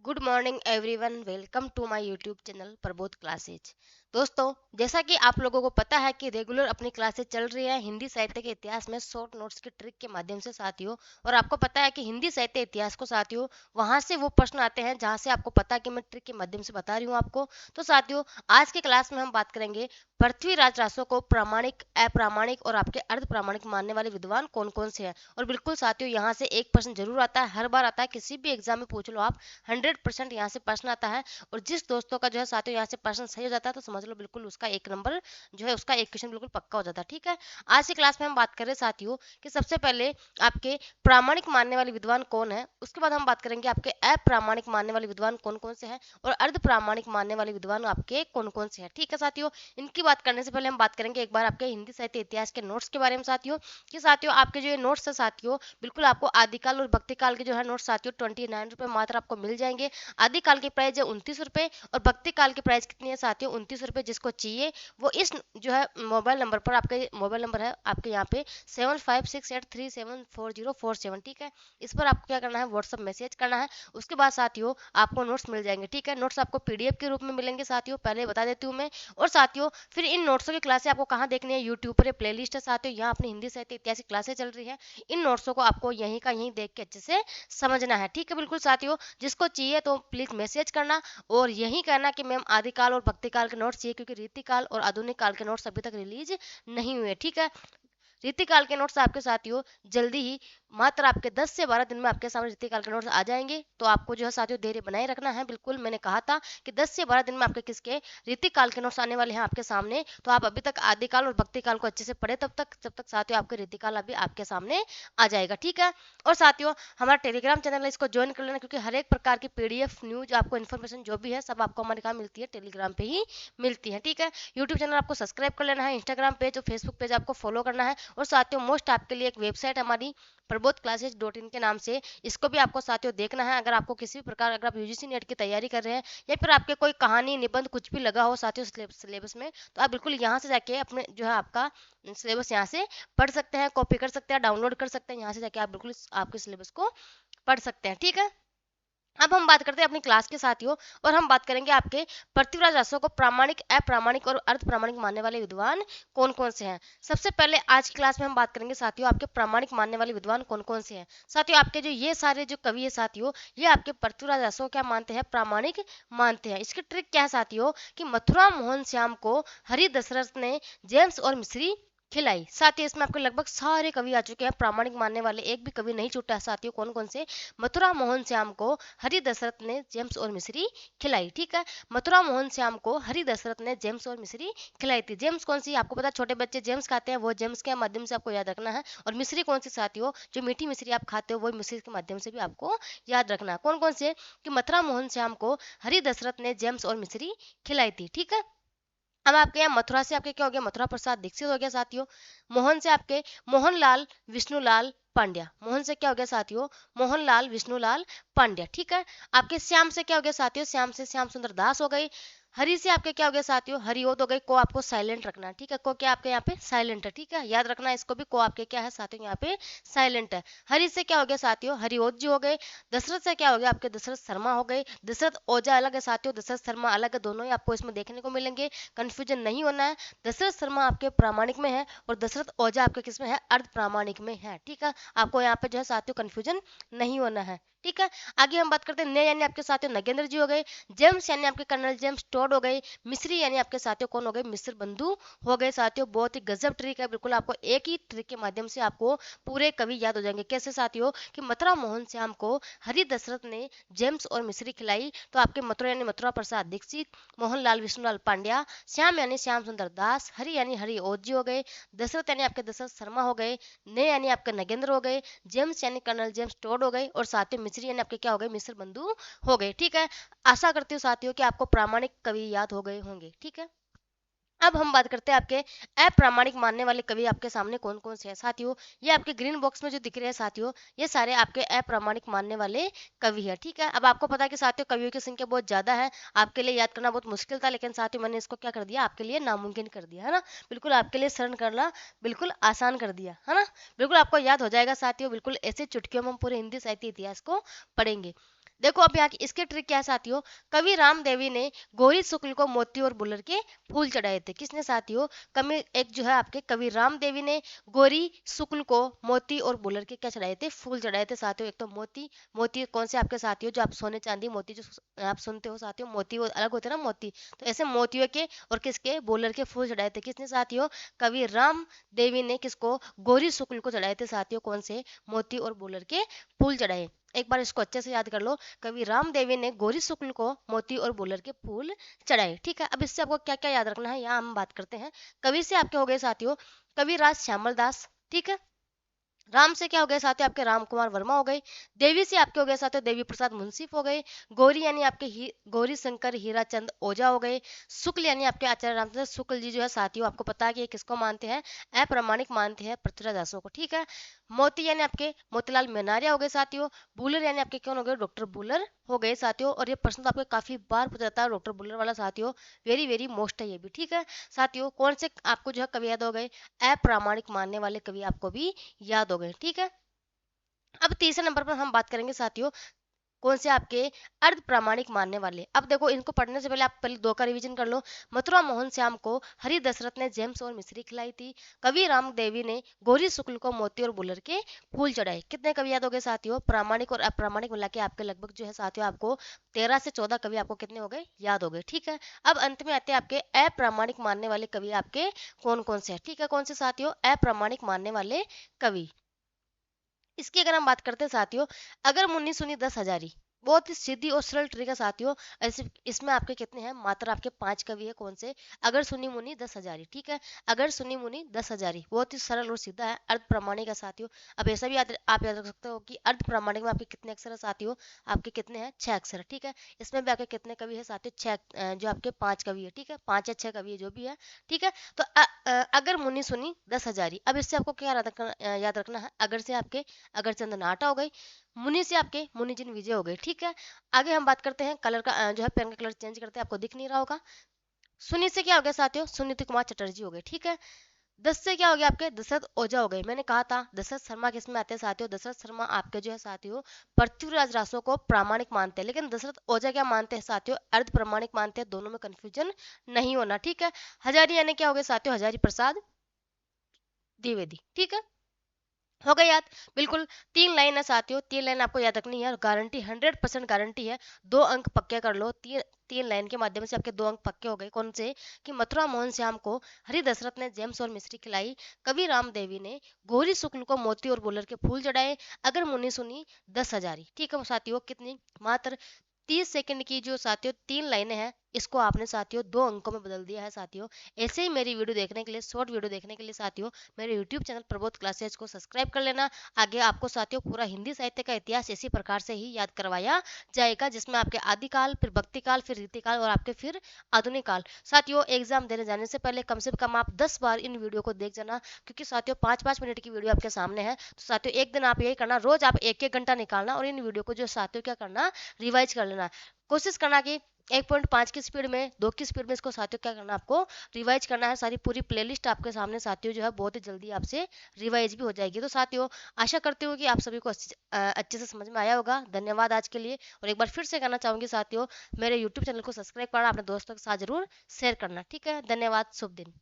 Good morning everyone, welcome to my YouTube channel Prabodh classes. दोस्तों, जैसा कि आप लोगों को पता है कि रेगुलर अपनी क्लासेज चल रही है हिंदी साहित्य के इतिहास में शॉर्ट नोट्स की ट्रिक के माध्यम से साथियों। और आपको पता है कि हिंदी साहित्य इतिहास को साथियों वहां से वो प्रश्न आते हैं जहां से आपको पता है कि मैं ट्रिक के माध्यम से बता रही हूँ आपको। तो साथियों, आज के क्लास में हम बात करेंगे पृथ्वीराज रासो को प्रामाणिक, अप्रामाणिक और आपके अर्ध प्रामाणिक मानने वाले विद्वान कौन कौन से हैं। और बिल्कुल साथियों, यहाँ से एक प्रश्न जरूर आता है, हर बार आता है, किसी भी एग्जाम में पूछ लो आप, 100% यहाँ से प्रश्न आता है। और जिस दोस्तों का जो है साथियों यहाँ से प्रश्न सही हो जाता है तो समझ लो बिल्कुल उसका एक नंबर जो है, उसका एक क्वेश्चन बिल्कुल पक्का हो जाता है। ठीक है, आज की क्लास में हम बात कर रहे हैं साथियों कि सबसे पहले आपके प्रामाणिक मानने वाले विद्वान कौन है, उसके बाद हम बात करेंगे आपके अप्रामाणिक मानने वाले विद्वान कौन कौन से हैं, और अर्ध प्रामाणिक मानने वाले विद्वान आपके कौन कौन से हैं। ठीक है साथियों, इनकी बात करने से पहले हम बात करेंगे एक बार आपके हिंदी साहित्य इतिहास के नोट्स के बारे में साथियों। कि साथियों आपके जो ये नोट्स है साथियों, बिल्कुल आपको आदिकाल और भक्तिकाल के जो है नोट्स साथियों 29 रुपये मात्र आपको मिल जाएंगे। आदि काल की प्राइस है 29 रुपये और भक्ति काल की प्राइस कितनी है साथियों, 29 रुपये। जिसको चाहिए वो इस जो है मोबाइल नंबर पर, आपके मोबाइल नंबर है आपके यहाँ पे 7568374047। ठीक है, इस पर आपको क्या करना है, व्हाट्सअप मैसेज करना है। उसके बाद साथियों आपको नोट्स मिल जाएंगे। ठीक है, नोट्स आपको पीडीएफ के रूप में मिलेंगे साथियों, पहले बता देती हूँ मैं। और साथियों फिर इन नोट्सों की क्लासे आपको कहाँ देखनी है, यूट्यूब पर प्ले लिस्ट है साथियों, यहाँ अपनी हिंदी साहित्य इतिहास की क्लासे चल रही है। इन नोट्सों को आपको यहीं का यहीं देख के अच्छे से समझना है। ठीक है, बिल्कुल साथियों, जिसको चाहिए तो प्लीज मैसेज करना और यही कहना कि मैम आदिकाल और भक्तिकाल के नोट्स चाहिए, क्योंकि रीतिकाल और आधुनिक काल के नोट्स अभी तक रिलीज नहीं हुए। ठीक है, रीतिकाल के नोट्स आपके साथियों जल्दी ही, मात्र आपके 10 से 12 दिन में आपके सामने रीतिकाल के नोट्स आ जाएंगे। तो आपको जो है साथियों धैर्य बनाए रखना है। बिल्कुल मैंने कहा था कि 10 से 12 दिन में आपके किसके रीतिकाल के नोट्स आने वाले हैं आपके सामने। तो आप अभी तक आदिकाल और भक्तिकाल को अच्छे से पढ़े, जब तक साथियों आपके रीतिकाल अभी आपके सामने आ जाएगा। ठीक है, और साथियों हमारा टेलीग्राम चैनल है, इसको ज्वाइन कर लेना, क्योंकि हर एक प्रकार की पीडीएफ न्यूज आपको इन्फॉर्मेशन जो भी है सब आपको हमारे कहाँ मिलती है, टेलीग्राम पे ही मिलती है। ठीक है, यूट्यूब चैनल आपको सब्सक्राइब कर लेना है, इंस्टाग्राम पेज और फेसबुक पेज आपको फॉलो करना है। और साथियों मोस्ट आपके लिए एक वेबसाइट है हमारी प्रबोध क्लासेज .in के नाम से, इसको भी आपको साथियों देखना है। अगर आपको किसी भी प्रकार, अगर आप यूजीसी नेट की तैयारी कर रहे हैं या फिर आपके कोई कहानी निबंध कुछ भी लगा हो साथियों सिलेबस में, तो आप बिल्कुल यहाँ से जाके अपने जो है आपका सिलेबस यहाँ से पढ़ सकते हैं, कॉपी कर सकते हैं, डाउनलोड कर सकते हैं, यहाँ से जाके आप बिल्कुल आपके सिलेबस को पढ़ सकते हैं। ठीक है, अब हम बात करते हैं अपनी क्लास के साथियों, और हम बात करेंगे आपके पृथ्वीराज रासो को प्रामाणिक, अप्रामाणिक और अर्ध प्रामाणिक मानने वाले विद्वान कौन कौन से हैं। सबसे पहले आज की क्लास में हम बात करेंगे साथियों आपके प्रामाणिक मानने वाले विद्वान कौन कौन से हैं। साथियों आपके जो ये सारे जो कवि है साथियों, ये आपके पृथ्वीराज रासो क्या मानते हैं, प्रामाणिक मानते हैं। इसकी ट्रिक क्या है साथियों, कि मथुरा मोहन श्याम को हरि दशरथ ने जेम्स और मिश्री खिलाई। साथ ही इसमें आपके लगभग सारे कवि आ चुके हैं प्रामाणिक मानने वाले, एक भी कवि नहीं छूटा है साथियों। कौन कौन से, मथुरा मोहन श्याम को हरि दशरथ ने जेम्स और मिश्री खिलाई। ठीक है, मथुरा मोहन श्याम को हरि दशरथ ने जेम्स और मिश्री खिलाई थी। जेम्स कौन सी, आपको पता छोटे बच्चे जेम्स खाते हैं, वो जेम्स के माध्यम से आपको याद रखना है। और मिश्री कौन सी साथियों, जो मीठी मिश्री आप खाते हो वो मिश्री के माध्यम से भी आपको याद रखना है। कौन कौन से, कि मथुरा मोहन श्याम को हरि दशरथ ने जेम्स और मिश्री खिलाई थी। ठीक है, अब आपके यहाँ मथुरा से आपके क्या हो गया, मथुरा प्रसाद दीक्षित हो गया साथियों। मोहन से आपके मोहनलाल विष्णुलाल पांड्या, मोहन से क्या हो गया साथियों, मोहनलाल विष्णुलाल पांड्या। ठीक है, आपके श्याम से क्या हो गया साथियों, श्याम से श्याम सुंदर दास हो गई। हरि से आपके क्या हो गया साथियों, हरिओद हो गई। को आपको साइलेंट रखना है। ठीक है, को क्या आपके यहाँ पे साइलेंट है। ठीक है, याद रखना है इसको भी, को आपके क्या है साथियों यहाँ पे साइलेंट है। हरि से क्या हो गया साथियों, हरिओद जी हो गए। दशरथ से क्या हो गया आपके, दशरथ शर्मा हो गए। दशरथ ओझा अलग है साथियों, दशरथ शर्मा अलग है, दोनों ही आपको इसमें देखने को मिलेंगे, कंफ्यूजन नहीं होना है। दशरथ शर्मा आपके प्रामाणिक में है और दशरथ ओझा आपके किस में है, अर्ध प्रामाणिक में है। ठीक है, आपको यहाँ पे जो है साथियों कंफ्यूजन नहीं होना है। ठीक है, आगे हम बात करते हैं, ने यानी आपके साथियों नगेंद्र जी हो गए। जेम्स यानी आपके कर्नल जेम्स टॉड हो गए। मिस्री यानी आपके साथियों कौन हो गए, मिस्र बंधु हो गए साथियों। बहुत ही गजब ट्रिक है, बिल्कुल आपको एक ही ट्रिक के माध्यम से आपको पूरे कवि याद हो जाएंगे। कैसे साथियों, कि मथुरा मोहन श्याम को हरि दशरथ ने जेम्स और मिश्री खिलाई, तो आपके मथुरा यानी मथुरा प्रसाद दीक्षित, मोहनलाल विष्णुलाल पांड्या, श्याम यानी श्याम सुंदर दास, हरि यानी हरि ओजी हो गए, दशरथ यानी आपके दशरथ शर्मा हो गए, ने यानी आपके नगेंद्र हो गए, जेम्स यानी कर्नल जेम्स टॉड हो गए, और साथियों मिश्री यानी आपके क्या हो गए, मिस्र बंधु हो गए। ठीक है, आशा करती हूँ साथियों कि आपको प्रामाणिक कवि याद हो गए होंगे। ठीक है, अब हम बात करते हैं आपके अप्रामाणिक मानने वाले कवि आपके सामने कौन कौन से हैं साथियों। ये आपके ग्रीन बॉक्स में जो दिख रहे हैं साथियों, ये सारे आपके अप्रामाणिक मानने वाले कवि है। ठीक है, अब आपको पता है कि साथियों कवियों की संख्या बहुत ज्यादा है, आपके लिए याद करना बहुत मुश्किल था, लेकिन साथियों मैंने इसको क्या कर दिया, आपके लिए नामुमकिन कर दिया है ना। बिल्कुल आपके लिए शरण करना बिल्कुल आसान कर दिया है ना। बिल्कुल आपको याद हो जाएगा साथियों, बिल्कुल ऐसे चुटकियों में हम पूरे हिंदी साहित्य इतिहास को पढ़ेंगे। देखो अब यहाँ की इसके ट्रिक क्या है साथियों, कवि राम देवी ने गौरी शुक्ल को मोती और बुलर के फूल चढ़ाए थे। किसने साथियों, कवि एक जो है आपके कवि राम देवी ने गौरी शुक्ल को मोती और बुलर के क्या चढ़ाए थे, फूल चढ़ाए थे साथियों। एक तो मोती, मोती कौन से आपके साथियों, जो आप सोने चांदी मोती जो आप सुनते हो साथियों, मोती वो अलग होते हैं ना मोती, तो ऐसे मोतियों के और किसके, बुलर के फूल चढ़ाए थे। किसने साथियों, कवि राम देवी ने किसको, गौरी शुक्ल को चढ़ाए थे साथियों। कौन से, मोती और बुलर के फूल चढ़ाए। एक बार इसको अच्छे से याद कर लो, कवि राम देवी ने गौरी शुक्ल को मोती और बुलर के फूल चढ़ाए। ठीक है, अब इससे आपको क्या क्या याद रखना है, यहाँ हम बात करते हैं। कवि से आपके हो गए साथियों कविराज श्यामल दास, ठीक है। राम से क्या हो गए साथियों, आपके राम कुमार वर्मा हो गए। देवी से आपके हो गए साथियों देवी प्रसाद मुंसिफ हो गए। गौरी यानी आपके गौरी शंकर हीराचंद ओझा हो गए। शुक्ल यानी आपके आचार्य रामचंद्र शुक्ल जी जो है साथियों, आपको पता है कि ये किसको मानते हैं, अप्रामाणिक मानते हैं पृथ्वीराज दासों को। ठीक है। मोती यानी आपके मोतीलाल मेनारिया हो गए साथियों। बुलर यानी आपके कौन हो गए, डॉक्टर बुलर हो गए साथियों। और ये प्रश्न तो आपको काफी बार पूछा जाता है डॉक्टर बुलर वाला साथियों, वेरी वेरी मोस्ट है ये भी। ठीक है साथियों, कौन से आपको जो है कवि याद हो गए, अप्रामाणिक मानने वाले कवि आपको भी याद हो गए। ठीक है। अब तीसरे नंबर पर हम बात करेंगे साथियों, कौन से आपके अर्ध प्रामाणिक मानने वाले। अब देखो इनको पढ़ने से पहले आप पहले दो का रिवीजन कर लो। मथुरा मोहन श्याम को हरि दशरथ ने जेम्स और मिश्री खिलाई थी। कवि राम देवी ने गौरी शुक्ल को मोती और बुलर के फूल चढ़ाए। कितने कवि याद हो गए साथियों, प्रामाणिक और अप्रामाणिक मिला के आपके लगभग जो है साथियों आपको 13 से 14 कवि आपको कितने हो गए, याद हो गए। ठीक है। अब अंत में आते हैं आपके अप्रामाणिक मानने वाले कवि आपके कौन कौन से हैं। ठीक है, कौन से साथियों, अप्रामाणिक मानने वाले कवि। इसकी अगर हम बात करते हैं साथियों, अगर मुन्नी सुनी 10 हजारी, बहुत ही सीधी और सरल ट्रिक है साथियों। ऐसे इसमें आपके कितने हैं, मात्र आपके 5 कवि है। कौन से, अगर सुनी मुनी 10 हजारी। ठीक है, अगर सुनी मुनी 10 हजारी बहुत ही सरल और सीधा है, अर्ध प्रमाणिक है साथियों। अब ऐसा भी आप याद रख सकते हो कि अर्ध प्रमाणिक में आपके कितने अक्षर है साथियों, आपके कितने हैं, 6 अक्षर। ठीक है, इसमें भी आपके कितने कवि है साथियों, 6, जो आपके 5 कवि है। ठीक है, 5 या 6 कवि है जो भी है। ठीक है, तो अगर मुनी सुनी 10 हजारी, अब इससे आपको क्या याद रखना है, अगर से आपके अगर चंदन आटा हो गई, मुनि से आपके मुनिजिन विजय हो गए। ठीक है, आगे हम बात करते हैं कलर का, जो है पेन का कलर चेंज करते हैं, आपको दिख नहीं रहा होगा। सुनी से क्या हो गया साथियों, सुनीति कुमार चटर्जी हो गए। ठीक है, 10 से क्या हो गया, आपके दशरथ ओझा हो गए। मैंने कहा था दशरथ शर्मा किस में आते हैं साथियों, दशरथ शर्मा आपके जो है साथियों पृथ्वीराज रासो को प्रामाणिक मानते हैं, लेकिन दशरथ ओझा क्या मानते हैं साथियों, अर्ध प्रामाणिक मानते हैं। दोनों में कंफ्यूजन नहीं होना। ठीक है, हजारी यानी क्या हो गए साथियों, हजारी प्रसाद द्विवेदी। ठीक है, हो गया याद, बिल्कुल। 3 लाइन है साथियों, 3 लाइन आपको याद रखनी है और गारंटी 100% गारंटी है। 2 अंक पक्के कर लो, तीन तीन लाइन के माध्यम से आपके 2 अंक पक्के हो गए। कौन से, कि मथुरा मोहन श्याम को हरि दशरथ ने जेम्स और मिश्री खिलाई। कवि राम देवी ने गौरी शुक्ल को मोती और बुलर के फूल चढ़ाए। अगर मुनि सुनी 10 हजारी। ठीक है साथियों, कितनी, मात्र 30 सेकंड की जो साथियों 3 लाइनें हैं, इसको आपने साथियों 2 अंकों में बदल दिया है साथियों। ऐसे ही मेरी वीडियो देखने के लिए, शॉर्ट वीडियो देखने के लिए साथियों मेरे यूट्यूब चैनल प्रबोध क्लासेज को सब्सक्राइब कर लेना। आगे आपको साथियों पूरा हिंदी साहित्य का इतिहास इसी प्रकार से ही याद करवाया जाएगा, जिसमें आपके आदिकाल, फिर भक्तिकाल, फिर रीतिकाल और आपके फिर आधुनिक काल। साथियों एग्जाम देने जाने से पहले कम से कम आप 10 बार इन वीडियो को देख जाना, क्योंकि साथियों 5-5 मिनट की वीडियो आपके सामने है। तो साथियों एक दिन आप यही करना, रोज आप 1-1 घंटा निकालना और इन वीडियो को जो साथियों क्या करना, रिवाइज कर लेना। कोशिश करना कि 1.5 की स्पीड में, 2 की स्पीड में इसको साथियों क्या करना, आपको रिवाइज करना है। सारी पूरी प्लेलिस्ट आपके सामने साथियों जो है बहुत ही जल्दी आपसे रिवाइज भी हो जाएगी। तो साथियों आशा करती हूँ कि आप सभी को अच्छे से समझ में आया होगा। धन्यवाद आज के लिए। और एक बार फिर से कहना चाहूंगी साथियों, मेरे यूट्यूब चैनल को सब्सक्राइब करना, अपने दोस्तों के साथ जरूर शेयर करना। ठीक है, धन्यवाद, शुभ दिन।